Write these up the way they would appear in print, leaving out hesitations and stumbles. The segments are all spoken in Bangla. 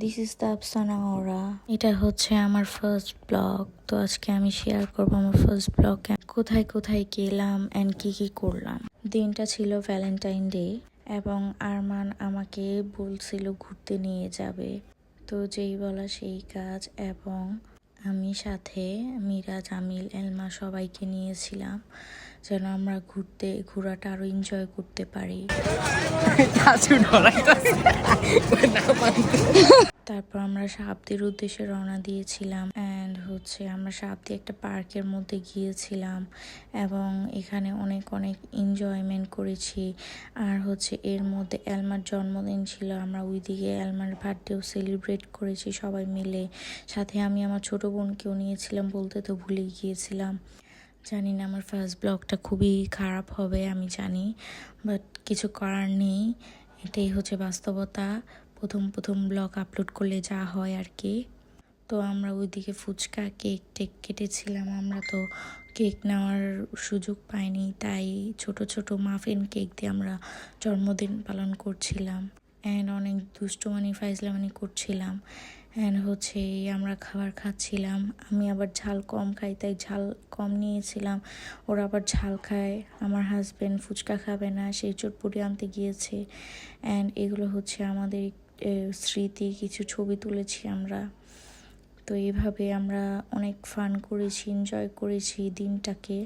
দিস ইজ দ্য আফসানা ওরা। এটা হচ্ছে আমার ফার্স্ট ব্লগ। তো আজকে আমি শেয়ার করবো আমার ফার্স্ট ব্লগ, কোথায় কোথায় গেলাম অ্যান্ড কি কি করলাম। দিনটা ছিল ভ্যালেন্টাইন ডে এবং আরমান আমাকে বলছিল ঘুরতে নিয়ে যাবে। তো যেই বলা সেই কাজ, এবং আমি সাথে মিরাজ, আমিল, এলমা সবাইকে নিয়েছিলাম যেন আমরা ঘোরাটা আরো এনজয় করতে পারি। তারপর আমরা সাবদির উদ্দেশ্যে রওনা দিয়েছিলাম অ্যান্ড আমরা সাবদি একটা পার্কের মধ্যে গিয়েছিলাম এবং এখানে অনেক অনেক এনজয়মেন্ট করেছি। আর এর মধ্যে এলমার জন্মদিন ছিল, আমরা ওইদিকে এলমার বার্থডেও সেলিব্রেট করেছি সবাই মিলে। সাথে আমি আমার ছোট বোনকেও নিয়েছিলাম, বলতে তো ভুলেই গিয়েছিলাম। জানি না আমার ফার্স্ট ব্লগটা খুবই খারাপ হবে, আমি জানি, বাট কিছু করার নেই। এটাই বাস্তবতা। প্রথম ব্লগ আপলোড করলে যা হয় আর কি। তো আমরা ওইদিকে ফুচকা কেক টেক কেটেছিলাম। আমরা তো কেক নেওয়ার সুযোগ পাইনি, তাই ছোট ছোট মাফিন কেক দিয়ে আমরা জন্মদিন পালন করছিলাম অ্যান্ড অনেক দুষ্টুমানি ফাইজলামানি করছিলাম অ্যান্ড আমরা খাবার খাচ্ছিলাম। আমি আবার ঝাল কম খাই, তাই ঝাল কম নিয়েছিলাম। ওরা আবার ঝাল খায়। আমার হাজব্যান্ড ফুচকা খাবে না, সেই চটপটি আনতে গিয়েছে। অ্যান্ড এগুলো আমাদের স্মৃতি, কিছু ছবি তুলেছি আমরা। তো এইভাবে আমরা অনেক ফান করেছি, এনজয় করেছি দিনটাকে।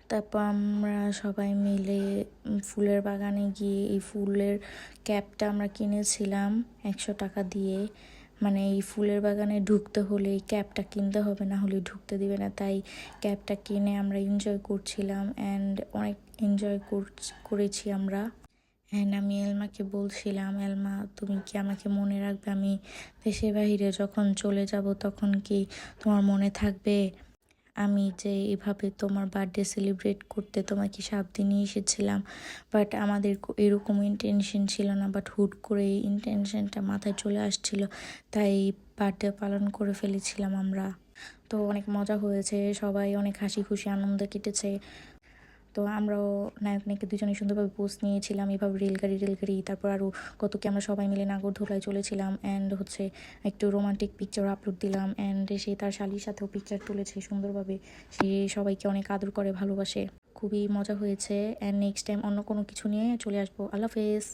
তারপর আমরা সবাই মিলে ফুলের বাগানে গিয়ে এই ফুলের ক্যাপটা আমরা কিনেছিলাম 100 টাকা দিয়ে। মানে এই ফুলের বাগানে ঢুকতে হলে এই ক্যাপটা কিনতে হবে, না হলে ঢুকতে দিবে না। তাই ক্যাপটা কিনে আমরা এনজয় করছিলাম অ্যান্ড অনেক এনজয় করেছি আমরা। অ্যান্ড আমি এলমাকে বলছিলাম, এলমা তুমি কি আমাকে মনে রাখবে? আমি দেশের বাহিরে যখন চলে যাব তখন কি তোমার মনে থাকবে আমি যে এভাবে তোমার বার্থডে সেলিব্রেট করতে তোমাকে সাথে নিয়ে এসেছিলাম? বাট আমাদের এরকম ইন্টেনশন ছিল না, বাট হুট করে এই ইন্টেনশনটা মাথায় চলে আসছিল, তাই বার্থডে পালন করে ফেলেছিলাম আমরা। তো অনেক মজা হয়েছে, সবাই অনেক হাসি খুশি আনন্দে কেটেছে। তো আমরাও নায়ক নায়িকা দুজনে সুন্দরভাবে পোস্ট নিয়েছিলাম, এভাবে রেলগাড়ি। তারপর আরও কত কি আমরা সবাই মিলে নাগরদোলায় চলেছিলাম অ্যান্ড একটু রোমান্টিক পিকচার আপলোড দিলাম অ্যান্ড সে তার শালির সাথেও পিকচার তুলেছে সুন্দরভাবে। সে সবাইকে অনেক আদর করে, ভালোবাসে। খুবই মজা হয়েছে অ্যান্ড নেক্সট টাইম অন্য কোনো কিছু নিয়ে চলে আসবো। আল্লাহ হাফেজ।